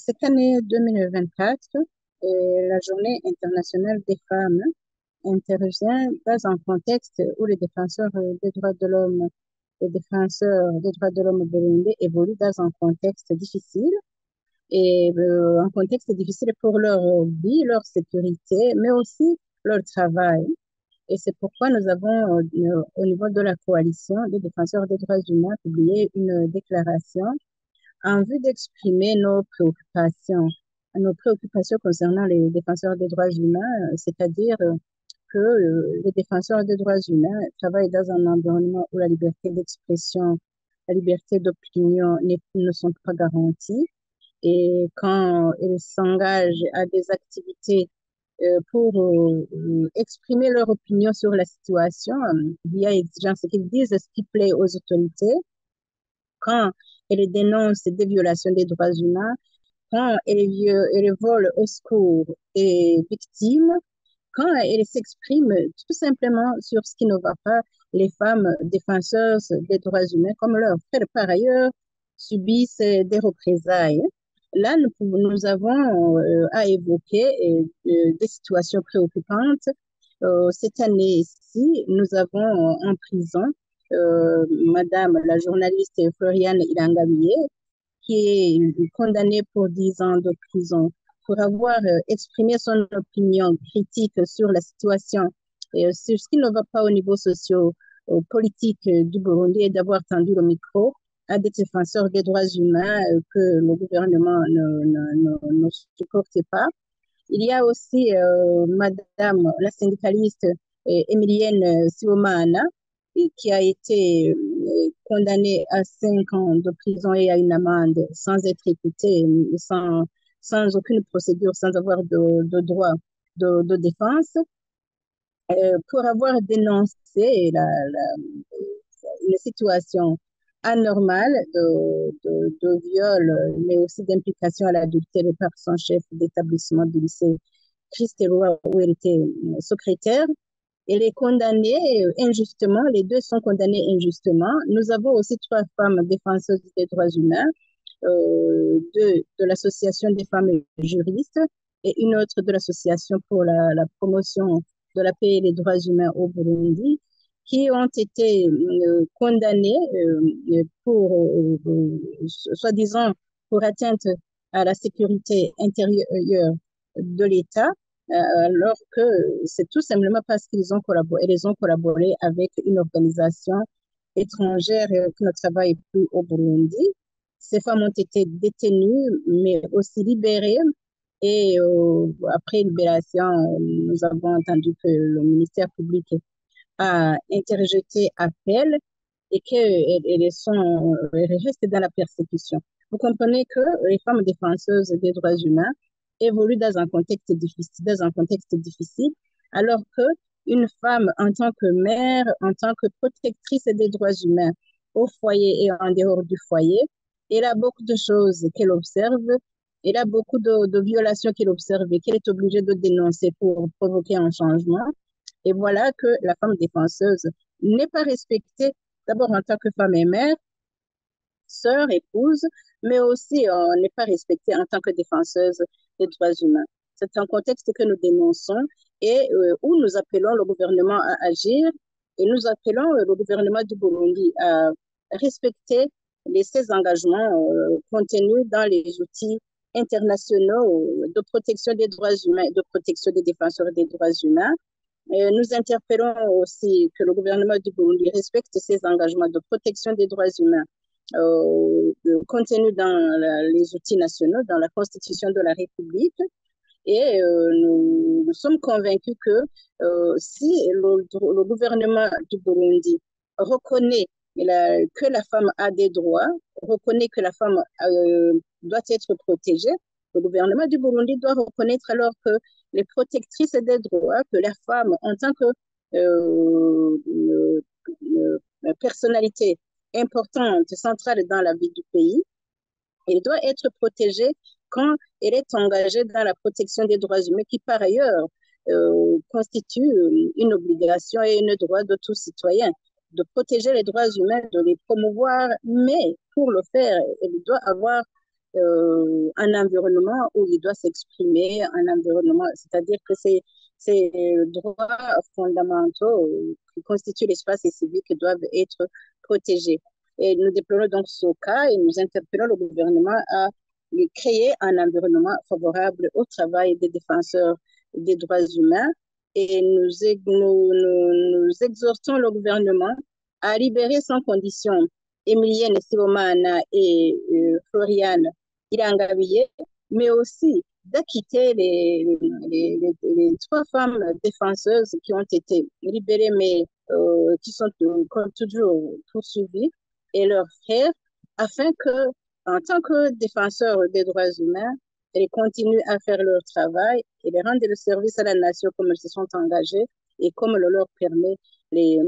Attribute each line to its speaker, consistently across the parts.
Speaker 1: Cette année 2024, la Journée internationale des femmes intervient dans un contexte où les défenseurs des droits de l'homme, les défenseurs des droits de l'homme burundais évoluent dans un contexte difficile et un contexte difficile pour leur vie, leur sécurité, mais aussi leur travail. Et c'est pourquoi nous avons, au niveau de la coalition des défenseurs des droits humains, publié une déclaration en vue d'exprimer nos préoccupations concernant les défenseurs des droits humains, c'est-à-dire que les défenseurs des droits humains travaillent dans un environnement où la liberté d'expression, la liberté d'opinion ne sont pas garanties. Et quand ils s'engagent à des activités pour exprimer leur opinion sur la situation, via exigence qu'ils disent ce qui plaît aux autorités, quand elles dénoncent des violations des droits humains, quand elles volent au secours des victimes, quand elles s'expriment tout simplement sur ce qui ne va pas, les femmes défenseuses des droits humains, comme leurs frères par ailleurs, subissent des représailles. Là, nous avons à évoquer des situations préoccupantes. Cette année-ci, nous avons en prison Madame la journaliste Floriane Ilangabié, qui est condamnée pour 10 ans de prison pour avoir exprimé son opinion critique sur la situation et sur ce qui ne va pas au niveau socio-politique du Burundi et d'avoir tendu le micro à des défenseurs des droits humains que le gouvernement ne supportait pas. Il y a aussi Madame la syndicaliste Emilienne Siomana, qui a été condamnée à 5 ans de prison et à une amende sans être écoutée, sans aucune procédure, sans avoir de droit de défense, pour avoir dénoncé une situation anormale de viol, mais aussi d'implication à l'adultère par son chef d'établissement du lycée Christ-Éloi, où elle était secrétaire. Elle est condamnée injustement, les deux sont condamnés injustement. Nous avons aussi 3 femmes défenseuses des droits humains, deux de l'Association des femmes juristes et une autre de l'Association pour la promotion de la paix et des droits humains au Burundi, qui ont été condamnées pour, soi-disant, pour atteinte à la sécurité intérieure de l'État, alors que c'est tout simplement parce qu'ils ont collaboré, ils ont collaboré avec une organisation étrangère qui ne travaille plus au Burundi. Ces femmes ont été détenues, mais aussi libérées. Et après libération, nous avons entendu que le ministère public a interjeté appel et qu'elles restent dans la persécution. Vous comprenez que les femmes défenseuses des droits humains évoluent dans un contexte difficile, alors que une femme en tant que mère, en tant que protectrice des droits humains au foyer et en dehors du foyer, elle a beaucoup de choses qu'elle observe, elle a beaucoup de violations qu'elle observe et qu'elle est obligée de dénoncer pour provoquer un changement. Et voilà que la femme défenseuse n'est pas respectée d'abord en tant que femme et mère, sœur, épouse, mais aussi n'est pas respectée en tant que défenseuse des droits humains. C'est un contexte que nous dénonçons et où nous appelons le gouvernement à agir et nous appelons le gouvernement du Burundi à respecter ces engagements contenus dans les outils internationaux de protection des droits humains, de protection des défenseurs des droits humains. Nous interpellons aussi que le gouvernement du Burundi respecte ses engagements de protection des droits humains contenus dans les outils nationaux, dans la Constitution de la République. Et nous sommes convaincus que si le gouvernement du Burundi reconnaît que la femme a des droits, reconnaît que la femme doit être protégée, le gouvernement du Burundi doit reconnaître alors que les protectrices des droits, que les femmes, en tant que personnalité importante, centrale dans la vie du pays, elle doit être protégée quand elle est engagée dans la protection des droits humains, qui par ailleurs constitue une obligation et un droit de tout citoyen, de protéger les droits humains, de les promouvoir, mais pour le faire, elle doit avoir un environnement où il doit s'exprimer, un environnement, c'est-à-dire que ces droits fondamentaux qui constituent l'espace civique doivent être protégés. Et nous déplorons donc ce cas et nous interpellons le gouvernement à créer un environnement favorable au travail des défenseurs des droits humains et nous exhortons le gouvernement à libérer sans condition Emilienne Sibomana et Floriane Irangabiye, mais aussi d'acquitter les trois femmes défenseuses qui ont été libérées, mais qui sont comme toujours poursuivies, et leurs frères, afin que, en tant que défenseurs des droits humains, elles continuent à faire leur travail et de rendre le service à la nation comme elles se sont engagées et comme le leur permet les,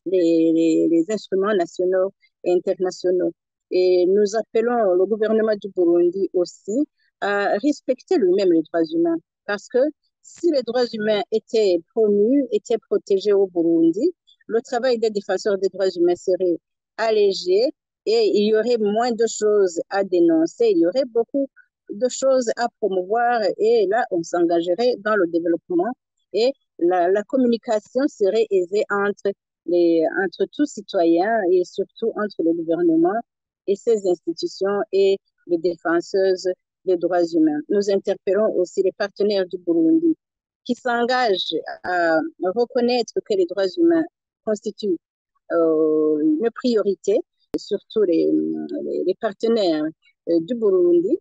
Speaker 1: les instruments nationaux et internationaux. Et nous appelons le gouvernement du Burundi aussi à respecter lui-même les droits humains. Parce que si les droits humains étaient promus, étaient protégés au Burundi, le travail des défenseurs des droits humains serait allégé et il y aurait moins de choses à dénoncer, il y aurait beaucoup de choses à promouvoir et là, on s'engagerait dans le développement et la communication serait aisée entre tous citoyens et surtout entre le gouvernement et ses institutions et les défenseuses des droits humains. Nous interpellons aussi les partenaires du Burundi qui s'engagent à reconnaître que les droits humains constituent une priorité, surtout les partenaires du Burundi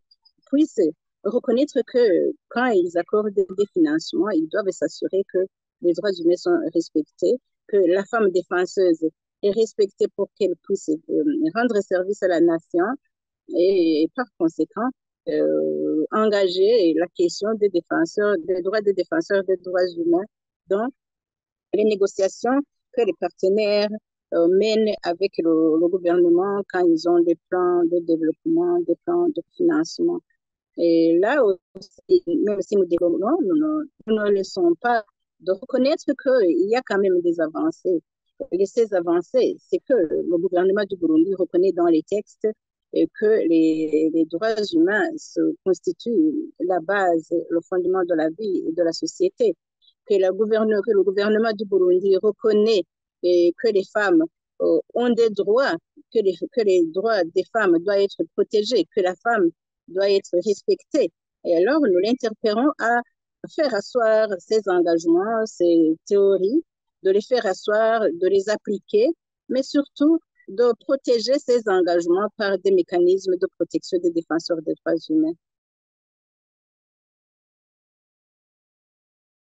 Speaker 1: puissent reconnaître que quand ils accordent des financements, ils doivent s'assurer que les droits humains sont respectés, que la femme défenseuse est respectée pour qu'elle puisse rendre service à la nation et par conséquent engager la question des défenseurs, des droits des défenseurs des droits humains dans les négociations que les partenaires mènent avec le gouvernement quand ils ont des plans de développement, des plans de financement. Et là aussi, même si nous développons, nous ne laissons pas de reconnaître qu'il y a quand même des avancées. Et ces avancées, c'est que le gouvernement du Burundi reconnaît dans les textes que les droits humains se constituent la base, le fondement de la vie et de la société, que le gouvernement du Burundi reconnaît que les femmes ont des droits, que les droits des femmes doivent être protégés, que la femme doit être respectée. Et alors, nous l'interpellons à faire asseoir ces engagements, ces théories, de les faire asseoir, de les appliquer, mais surtout de protéger ces engagements par des mécanismes de protection des défenseurs des droits humains.